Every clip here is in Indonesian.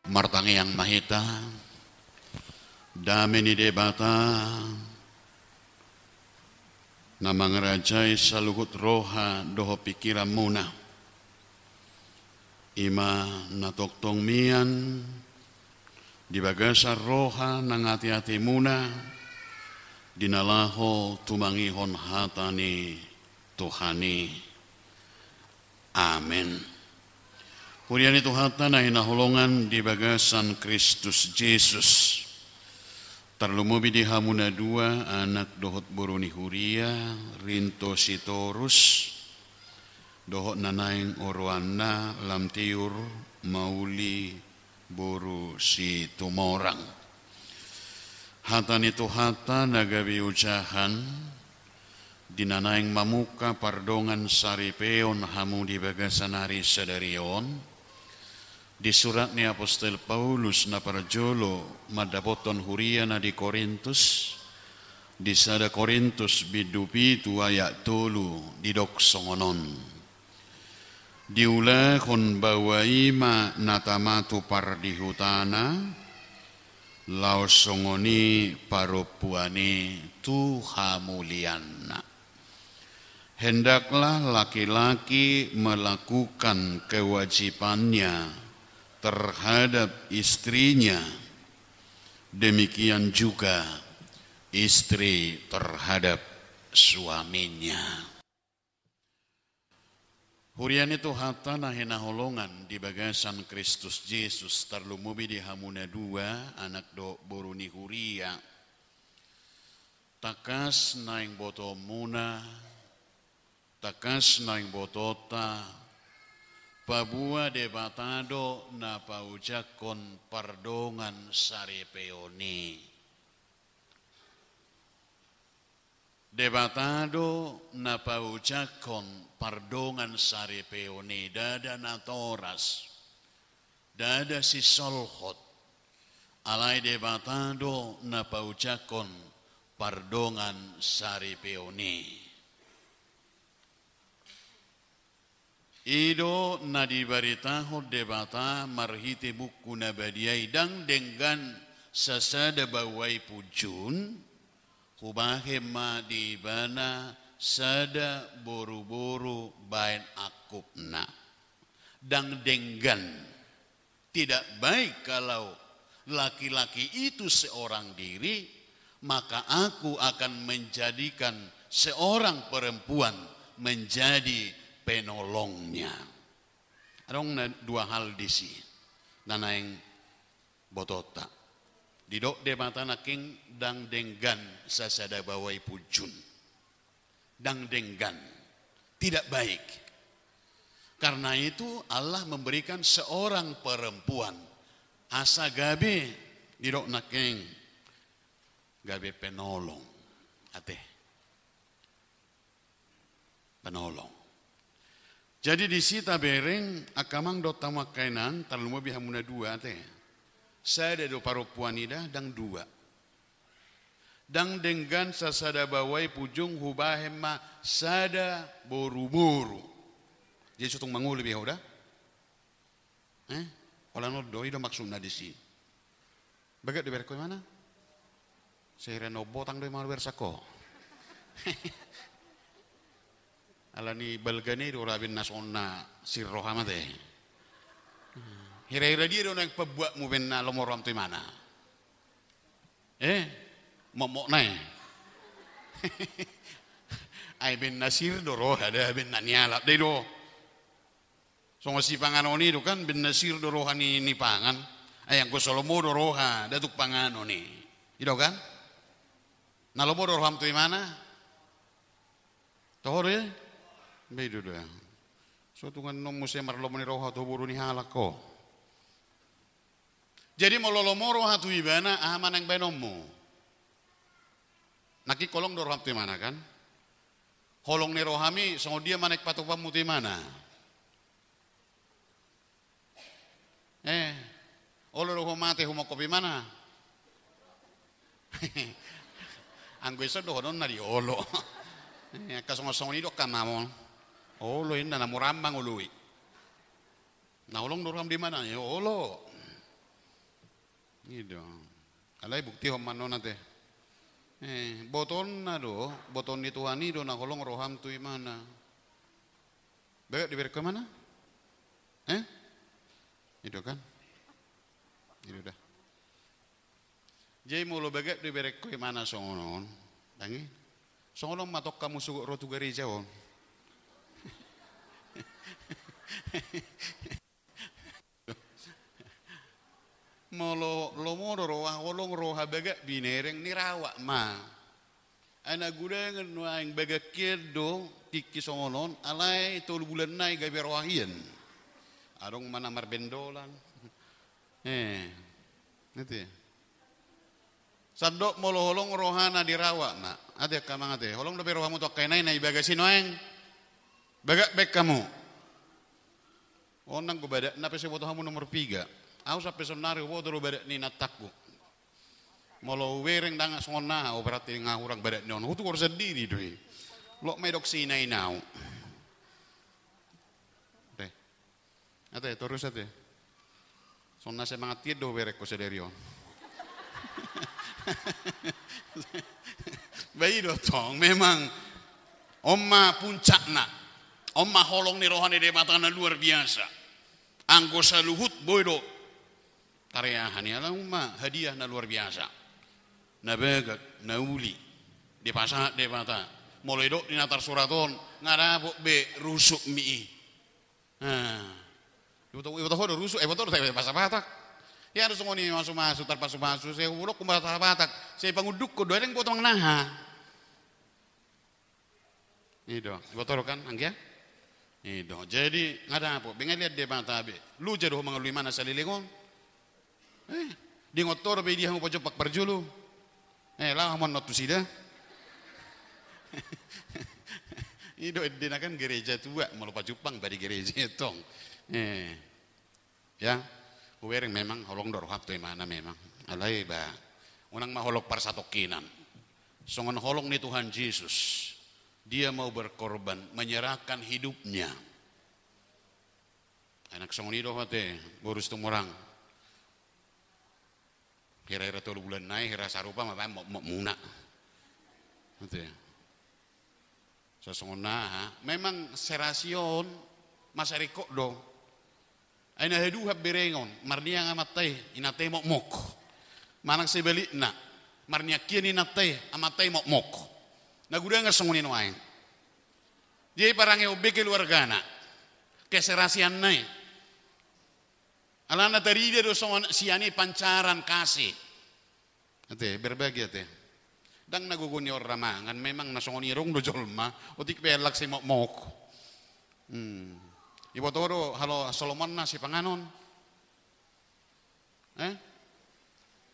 Martangi yang mahita, dameni debata, nama ngerajai saluhut roha doho pikiran muna, ima natok tong mian, di bagasa roha nangati-hati muna, dinalaho tumangihon hatani Tuhani. Amin. Kurian itu hata na hinaholongan di bagasan Kristus Yesus. Terlumubi di hamuna dua anak dohot boroni huria rinto sitorus dohot nanaing orwana lam tiur mauli boru si tumorang. Hatan itu hata nagabi ucahan dinanaing mamuka pardongan saripeon hamu di bagasan hari sadarion. Di surat ni Apostol Paulus na parjolo madapoton huria na di Korintus di sada Korintus bidupitu ayat tolu di doksongonon diulahon bawa ima natamatu pardihutana laosongoni paropuani tuhamuliana. Hendaklah laki-laki melakukan kewajibannya terhadap istrinya, demikian juga istri terhadap suaminya. Hurian itu hata nahina holongan di bagasan Kristus Yesus terlumubi di hamuna dua anak do boruni huria takas naing boto muna takas naing botota Pabua debatado na paujakon pardongan saripeoni. Debatado na paujakon pardongan saripeoni. Dada na toras. Dada si solhot. Alay debatado na paujakon pardongan saripeoni. Ido na dibaritaho debata marhiti buku nabadiay dang dengan sasada bawai pujun hubahe ma dibana sada boru-boru bain akupna dang dengan tidak baik kalau laki-laki itu seorang diri maka aku akan menjadikan seorang perempuan menjadi penolongnya. Ada dua hal di sini. Nana yang botota. Didok debata naking dang denggan sasada bawai pujun. Dang denggan. Tidak baik. Karena itu Allah memberikan seorang perempuan. Asa gabe. Didok naking. Gabe penolong. Ate. Penolong. Jadi di sita bereng akamang do tamakainan terlalu lebih hamuna dua teh. Saya ada do parupuanida dang dua. Dang dengan sasada bawai pujung hubahema sada boru-boru. Jadi sutung mangul lebih udah. Orang no doi do maksudna di sini. Bagat di berko mana? Saya reno botang do malu bersako. Alani balgani do rabin nasonna sirroha mate. Hira-hira dia do nang pebuat mu benna lomoram tu mana? Momok nai. Ai ben nasir do roh ada ben nyalap de do. Songo si panganoni do kan ben nasir do rohani ni pangan. Ayang ko solomo do roha datuk panganoni. Ido kan? Nalomo do roham tu mana? Tohore bedo dah. So tungan nom musim marlomoni roha tu buru ni halako. Jadi mololomo roha tu ibana aman yang benommu. Naki kolong do roham tu mana kan? Holong ni rohami songo dia manek patupam muti mana? Olo roho mate humo kopi mana? Anggo iso do honon na di olo. Kasong-kasong ni do kamamon. Oh lo ini na murambang ului. Nah ulong dorang di mana ya? Oh lo. Gitu. Alay bukti homano na te. Boton na do, boton ni Tuhani do na kolong roham tu imana. Baik diberi ke mana? Itu kan? Itu dah. Jadi mulu bagai diberi ke mana songonon? Dangi? Songonon matok kamu suku rotu gereja on. Molo lomoro roha wolong roha baga binereng ni rawa ma. Ana gudengan nuang baga kedo tiki songonon alai tolu bulan nai gabe rohaien. Arong mana marbendolan. Nanti. Sadok molo holong rohana di rawa ma. Ade kamang ade. Holong dobe rohamu tok kainai nai baga sinoeng. Baga bek kamu. Onang ko bada nape se boto hamu nomor 3. Aku sampai sonari boto ro bada ni natakku. Molo wereng danga songona o berarti ngahurang bada non. Hutu kor sendiri doi. Lo medok sinai nau. Teh. Ate terus ate. Sonna semangat tido werek ko sederion. Bayi dotong memang Oma puncakna. Oma holong ni rohani de matana luar biasa. Anggo saluhut boydo. Karyahan ya lah umma hadiah na luar biasa. Na begat, na uli. Di pasat de mata. Mulai dok di natar suraton ngarabok be rusuk mi. Ibu tahu rusuk betul saya bahasa Batak. Ya harus ngoni masuk tarpasu-masuk saya ulok bahasa Batak. Saya panguduk ko doang potong naha. Itu, betul kan anggia? Itu. Jadi ngada apa? Bengal lihat de mata be. Lu jero mangalui mana salilingon? Di ngotor be dia mau pak perjulu. Lah mon not sida. Itu dinakan gereja tua mau lupa Jepang bari gereja tong. Ya, uwereng memang holong dor hap tu mana memang. Alai ba. Unang maholok parsatokinan. Songon holong ni Tuhan Yesus. Dia mau berkorban, menyerahkan hidupnya. Anak songon itu hati, borus tumurang. Kira-kira 3 bulan naik, kira sarupa mah mau muna. Gitu ya. Sesungguhnya, memang serasion masariko do. Aina hedu hab berengon, marnia ngamatay, inatay mok. Manang sebalik na, marnia kian inatay, amatay mok. Naguda nga songonin wain. Jadi parangnya ubeke luar gana, keserasian nai. Alana tadi dia do songon siani pancaran kasih. Ate berbagi ate. Dang naguguni or ramangan memang nasongoni rong do jolma otik pelak si mok. Ibu toro halo Solomon na si panganon.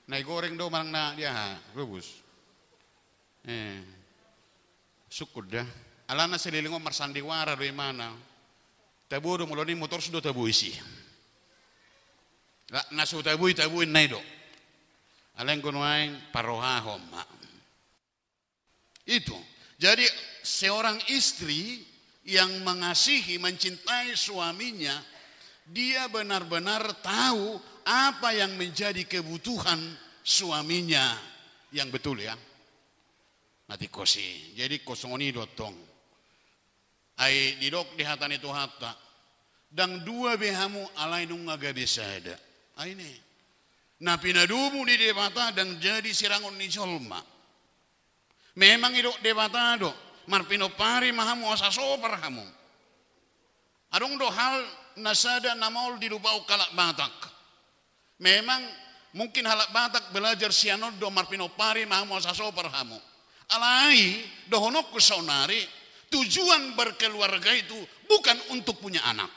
Nai goreng do marang na dia rubus. Syukur dah. Alana selilingo marsandiwara do mana. Tabu do muloni motor sudah tabu isi. Nasu tabuin naido. Aleng kunuain parohahom. Itu. Jadi seorang istri yang mengasihi, mencintai suaminya, dia benar-benar tahu apa yang menjadi kebutuhan suaminya yang betul ya. Mati kosi. Jadi kosongoni dotong. Ai didok di hatan itu hata. Dan 2 behamu alai nunga gabe sada. Ini. Na pinadumu di debata dan jadi sirangon ni jolma. Memang idok debata do. Marpino pari mahamu asaso parhamu. Adong do hal nasada namol di lubau kalak Batak. Memang mungkin halak Batak belajar sianod do marpino pari mahamu asaso parhamu. Alai dohonok kusonari tujuan berkeluarga itu bukan untuk punya anak.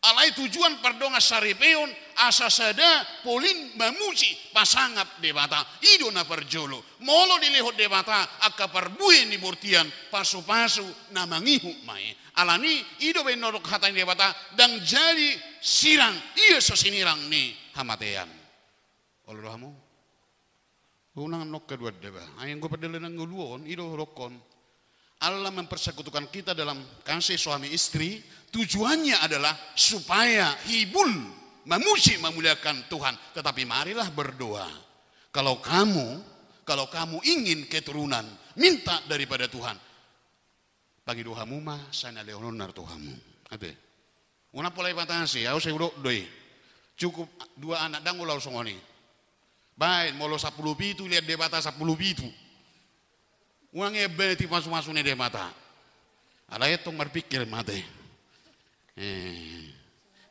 Alai tujuan pardonga saripeon asasada polin mamusi pasangap debata ido na perjolo molo dilehot debata akka parbue ni bortian pasu-pasu na mangihu mae alani ido benorok hatain debata dan jadi sirang iya sosinirang ni hamatean olrohamu unang nok kedua deba ayang go padelenan nguluon ido rokon Allah mempersekutukan kita dalam kasih suami istri. Tujuannya adalah supaya hibul memuji, memuliakan Tuhan. Tetapi marilah berdoa. Kalau kamu ingin keturunan, minta daripada Tuhan. Bagi doamu mah sana leononar Tuhanmu. Ate. Una polai batasi, aku saya udah doi. Cukup 2 anak dan ulau songoni. Baik, molo 10 pitu lihat debata 10 pitu. Uang ebe ti masuk-masuknya debata. Ala itu berpikir mate.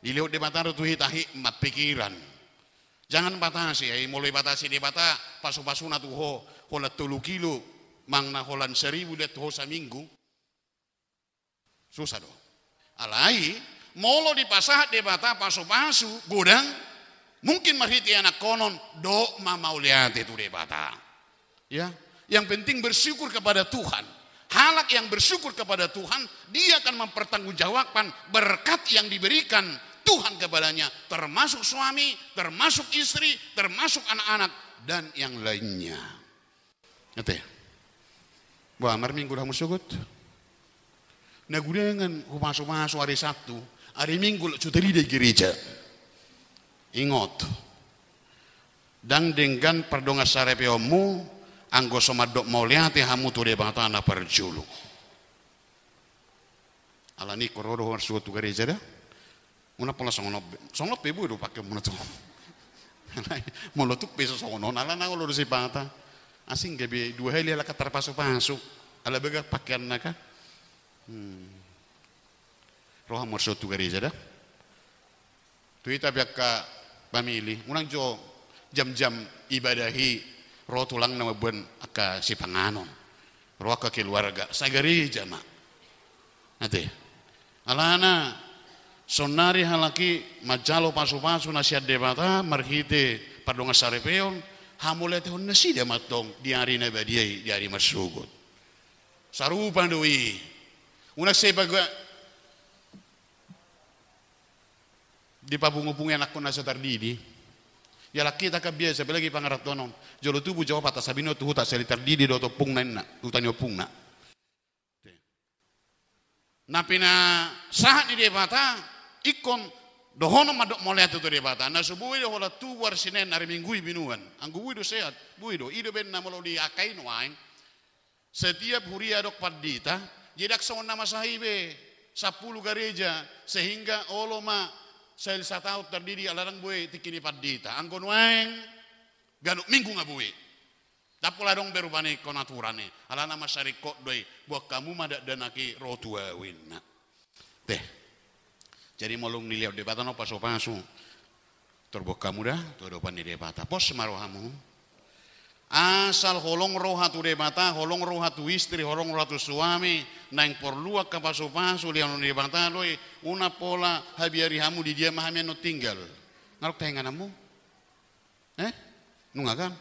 Dilihat debata itu hikmat pikiran. Jangan batasi, mulai batasi debata pasu-pasuna tuh holat 3 kilo, mangna holan 1000 lihat tuh seminggu. Susah dong. Alai molo dipasah debata pasu-pasu godang mungkin marhiti anak konon do mau lihat itu debata. Ya, yang penting bersyukur kepada Tuhan. Halak yang bersyukur kepada Tuhan, dia akan mempertanggungjawabkan berkat yang diberikan Tuhan kepadanya, termasuk suami, termasuk istri, termasuk anak-anak dan yang lainnya. Ngerti? Wah, minggu dah musugut. Nah, gudengan masuk hari Sabtu, hari Minggu cuteri di gereja. Ingat. Dan dengan perdonga sarepiomu, anggo somadok mau lihat hamu tu de bata na perjulu. Alani korodo harus suatu gereja dah. Una pola sonop ibu itu pakai mana tu. Molo tu peso songon, alana kalau si bata. Asing gabi 2 hari ala terpasu-pasu. Ala bega pakaian naka. Roh hamur suatu gereja dah. Tuita biak ka pamilih. Unang jo jam-jam ibadahi roh tulang nama ben aka si panganon. Roh ka keluarga sa gereja mak. Nanti. Alana sonari halaki majalo pasu-pasu nasihat debata marhite pardonga sarepeon hamulete hon nasi dia matong di hari nabadiai di hari masugut. Sarupa doi. Una saya baga di pabungu-bungu anak ko nasa tardidi. Ya laki tak biasa belagi pangarat donon. Jolo tubuh jawab atas sabino tuh tak seli tardidi do topung na tutanyo pung na. Napina sahat ni debata ikon dohono madok molet itu debata. Na subuhi do hola tu war sinen hari minggu binuan. Anggu wido sehat, buido ido ben namolo di akain wain. Setiap huria dok padita jedak songon nama sahibe 10 gereja sehingga oloma sel satau terdiri alarang bue tikini padita anggon waeng ganuk minggu ngabue tapola dong berubane konaturane ala nama syarikot doi buat kamu madak danaki rotua winna teh jadi molong niliau debata no paso-paso terbuat kamu dah terdopan di debata pos marohamu asal holong rohatu debata, holong rohatu istri, holong rohatu suami, nang perluak ke pasu-pasu liang debata doi, una pola habiari hamu di dia mahamian no tinggal. Narok tahengan namu? Nunga kan?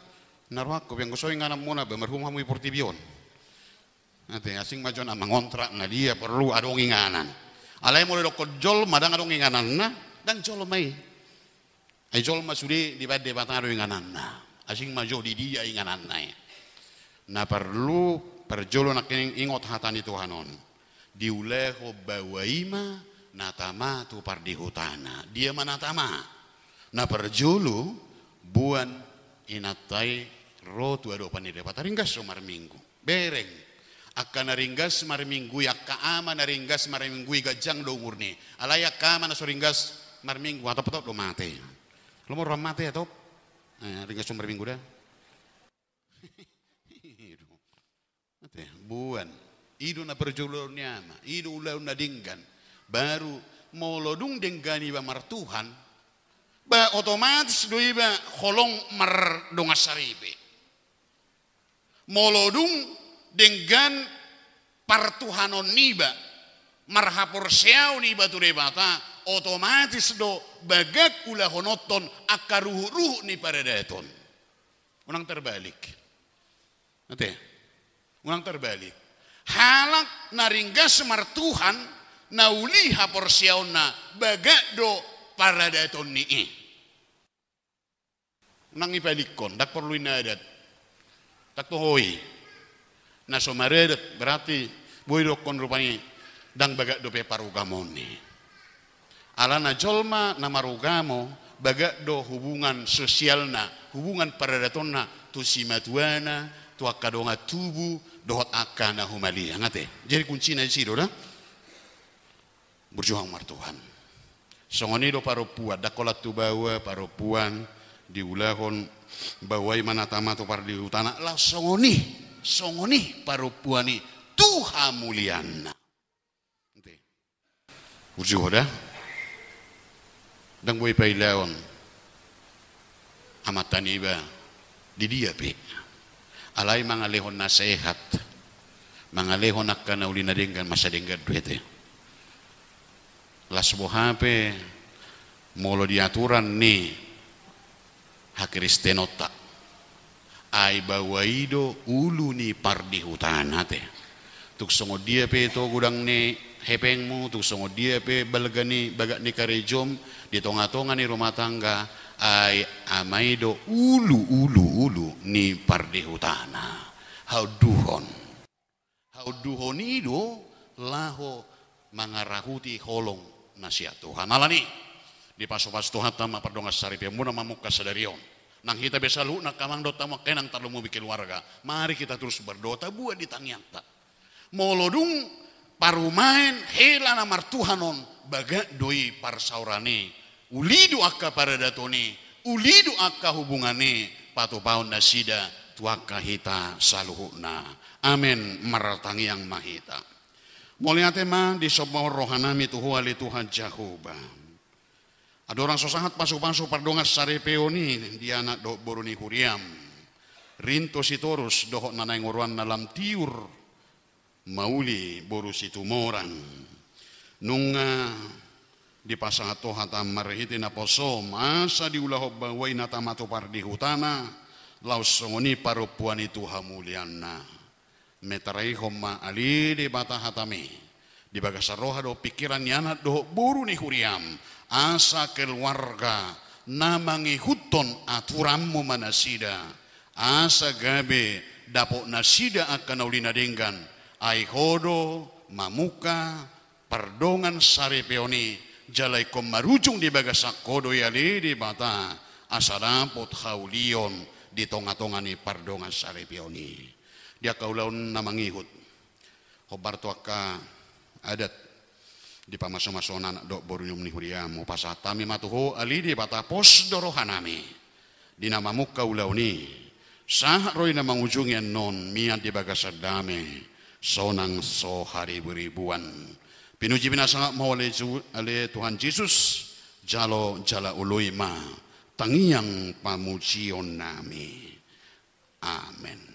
Naruh aku yang kusoy nganamu na bemerhum hamu iportibion. Nanti asing majon amang kontrak na dia perlu adong inganan. Alai mulai dokot jol madang adong inganan na, dan jol mai. Ay jol masudi di bad debata adong inganan na. Asing majo di dia inganan naik. Na perlu perjolo nak ingot hatani Tuhanon. Diuleho bawaima natama tu pardihutana. Dia manatama. Na perjolo buan inatai rotu ado panidepat. Ringgas somar minggu. Bereng. Akan naringgas mar minggu yakka ama naringgas mar minggu gajang do murni. Alayak kama na soringgas mar minggu atau petok do mate. Lo mau ram mate atau ringkas sumber minggu dah. Buan. Idu na perjulurnya ma. Idu ulau na dinggan. Baru molodung denggani ba martuhan. Ba otomatis doi ba holong mar donga saribe. Molodung denggan partuhanon niba. Marhapor seau niba tu debata. Otomatis do bagak ulah honoton akaruhu ni pada daton. Unang terbalik. Nanti. Unang terbalik. Halak naringgas martuhan nauliha porsiauna bagak do para daton ni. Unang ibalikon dak perlu inadat. Tak tohoi. Na somaredet berarti boy dokon rupanya dang bagak do pe parugamoni. alana jolma na marugamo baga do hubungan sosialna, hubungan paradatonna tu simatuana, tu akadonga tubu dohot akana humalia ngate. Jadi kuncinya di situ dah. Berjuang mar Tuhan. Songoni do paropuan dakolat tu bawa paropuan diulahon bawai manatama tu par di utana lah songoni paropuani Tuhan muliana. Ngate. Berjuang dah. Dang boy pailaon amatan iba di dia pe alai mangalehon nasihat mangalehon akan ulina dengan masa dengan duit las bohape molo diaturan ni hak kristenota ai bawaido ulu ni pardi hutana te tuk songo dia pe to gudang ni hepengmu tuk songo dia pe balgani bagak ni karejom di tonga-tonga ni rumah tangga ai amaido ulu ni pardi hutana hauduhon ido laho mangarahuti holong nasihat Tuhan alani di paso-paso Tuhan tama pardongas saripi muna mamuka sadarion nang kita besalu nak kamang dota makenang talumu bikin warga mari kita terus berdoa buat di tangyata molodung parumain hela namar Tuhanon baga doi parsaurane ulidu akka paradatoni ulidu akka hubungane patupaon nasida tuaka hita saluhuna amin maratangi yang mahita moliate ma di sopo rohanami tuhuali Tuhan Jahoba ada orang sosangat pasuk-pasuk pardongas sarepeoni di anak do boruni huriam rinto sitorus dohok nanay nguruan nalam tiur mauli boru situ morang nunga di pasangat toha tamar hiti na poso masa diulah bawai na tamato pardi hutana laus songoni parupuan itu hamuliana metarai homa ali di bata hatami di bagasaroha do pikiran yana do buru ni huriam asa keluarga namangi huton aturammu manasida asa gabe dapok nasida akan ulina denggan ai hodo mamuka pardongan sarepeoni jalai kom marujung di bagasak kodo yali di bata asadapot haulion di tonga-tonga ni pardongan sarepioni dia kaulaun namangihut hobar tuaka adat di pamaso-maso anak dok borunyum ni huriamu pasatami matuho ali di bata pos dorohanami di namamu kaulauni sah roy namang ujungnya non mian di bagasadame sonang so hari beribuan pinuji binasanga mau oleh Tuhan Yesus jala uluima tangiang pamujion nami amin.